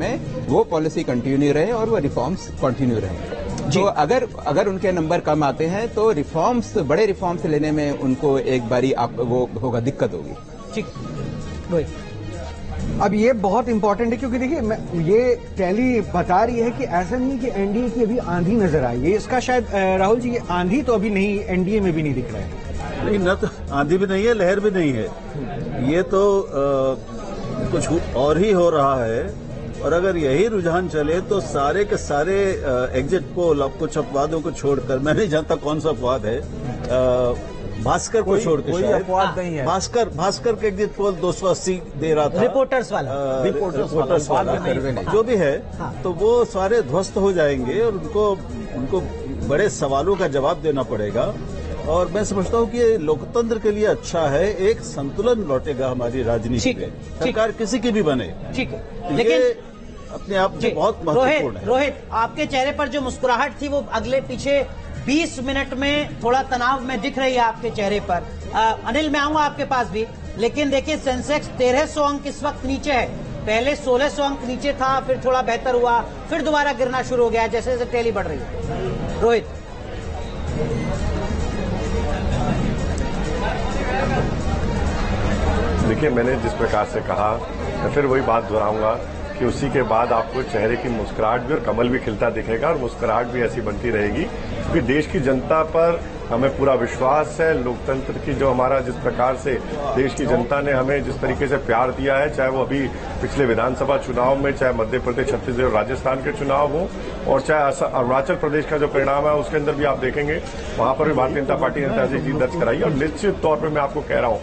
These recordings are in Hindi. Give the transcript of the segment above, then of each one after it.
में वो पॉलिसी कंटिन्यू रहे और वो रिफॉर्म्स कंटिन्यू रहे। तो अगर उनके नंबर कम आते हैं तो रिफॉर्म्स, बड़े रिफॉर्म्स लेने में उनको एक बारी वो होगा, दिक्कत होगी। ठीक, अब ये बहुत इंपॉर्टेंट है क्योंकि देखिए ये टैली बता रही है कि ऐसा नहीं कि एनडीए की अभी आंधी नजर आई है। इसका शायद राहुल जी, ये आंधी तो अभी नहीं, एनडीए में भी नहीं दिख रहा है। नहीं, न तो आंधी भी नहीं है, लहर भी नहीं है, ये तो कुछ और ही हो रहा है। और अगर यही रुझान चले तो सारे के सारे एग्जिट पोल, अब कुछ अपवादों को छोड़कर, मैं नहीं जानता कौन सा अपवाद है, भास्कर को छोड़ के, कोई अपवाद नहीं है। भास्कर के एग्जिट पोल 280 दे रहा था, रिपोर्टर्स वाला जो भी है, तो वो सारे ध्वस्त हो जाएंगे और उनको बड़े सवालों का जवाब देना पड़ेगा। और मैं समझता हूं कि ये लोकतंत्र के लिए अच्छा है, एक संतुलन लौटेगा हमारी राजनीति में, सरकार किसी की भी बने। ठीक है, लेकिन अपने आप में बहुत महत्वपूर्ण है। रोहित, आपके चेहरे पर जो मुस्कुराहट थी वो अगले पीछे 20 मिनट में थोड़ा तनाव में दिख रही है आपके चेहरे पर। अनिल, मैं आऊंगा आपके पास भी, लेकिन देखिए सेंसेक्स 1300 अंक इस वक्त नीचे है। पहले 1600 अंक नीचे था, फिर थोड़ा बेहतर हुआ, फिर दोबारा गिरना शुरू हो गया जैसे जैसे टैली बढ़ रही है। रोहित, देखिए, मैंने जिस प्रकार से कहा, मैं फिर वही बात दोहराऊंगा कि उसी के बाद आपको चेहरे की मुस्कुराहट भी और कमल भी खिलता दिखेगा और मुस्कुराहट भी ऐसी बनती रहेगी क्योंकि देश की जनता पर हमें पूरा विश्वास है। लोकतंत्र की जो हमारा, जिस प्रकार से देश की जनता ने हमें जिस तरीके से प्यार दिया है, चाहे वो अभी पिछले विधानसभा चुनाव में, चाहे मध्य प्रदेश, छत्तीसगढ़ और राजस्थान के चुनाव हो, और चाहे अरुणाचल प्रदेश का जो परिणाम है उसके अंदर भी आप देखेंगे, वहां पर भी भारतीय जनता पार्टी ने ऐतिहासिक जीत दर्ज कराई। और निश्चित तौर पर मैं आपको कह रहा हूं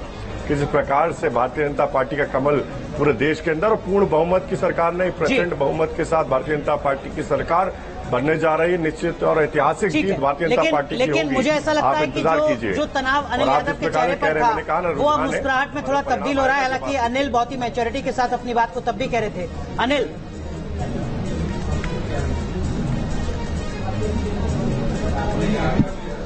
कि जिस प्रकार से भारतीय जनता पार्टी का कमल पूरे देश के अंदर, और पूर्ण बहुमत की सरकार नहीं, प्रचंड बहुमत के साथ भारतीय जनता पार्टी की सरकार बनने जा रही है, निश्चित और ऐतिहासिक जीत भारतीय जनता पार्टी की होगी। लेकिन मुझे ऐसा लगता है कि जो तनाव अनिल यादव के चेहरे पर था वो अब मुस्कुराहट में थोड़ा तब्दील हो रहा है। हालांकि अनिल बहुत ही मैच्योरिटी के साथ अपनी बात को तब भी कह रहे थे। अनिल,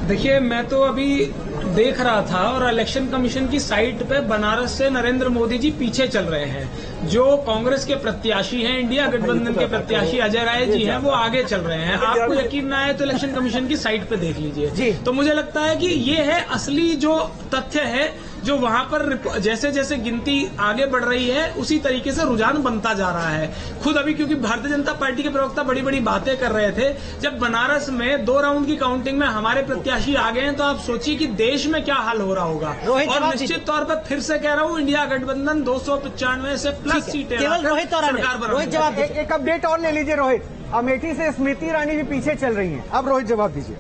देखिए, मैं तो अभी देख रहा था और इलेक्शन कमीशन की साइट पे बनारस से नरेंद्र मोदी जी पीछे चल रहे हैं। जो कांग्रेस के प्रत्याशी हैं, इंडिया गठबंधन के प्रत्याशी अजय राय जी हैं, वो आगे चल रहे हैं। आपको यकीन ना आए तो इलेक्शन कमीशन की साइट पे देख लीजिए। तो मुझे लगता है कि ये है असली जो तथ्य है, जो वहां पर जैसे जैसे गिनती आगे बढ़ रही है उसी तरीके से रुझान बनता जा रहा है। खुद अभी क्योंकि भारतीय जनता पार्टी के प्रवक्ता बड़ी बड़ी बातें कर रहे थे, जब बनारस में 2 राउंड की काउंटिंग में हमारे प्रत्याशी आ गए हैं तो आप सोचिए कि देश में क्या हाल हो रहा होगा। और निश्चित तौर पर फिर से कह रहा हूँ, इंडिया गठबंधन 295 से प्लस सीटें केवल रोहित और रोहित जवाब एक अपडेट और ले लीजिए। रोहित, अमेठी से स्मृति ईरानी भी पीछे चल रही हैं। अब रोहित जवाब दीजिए।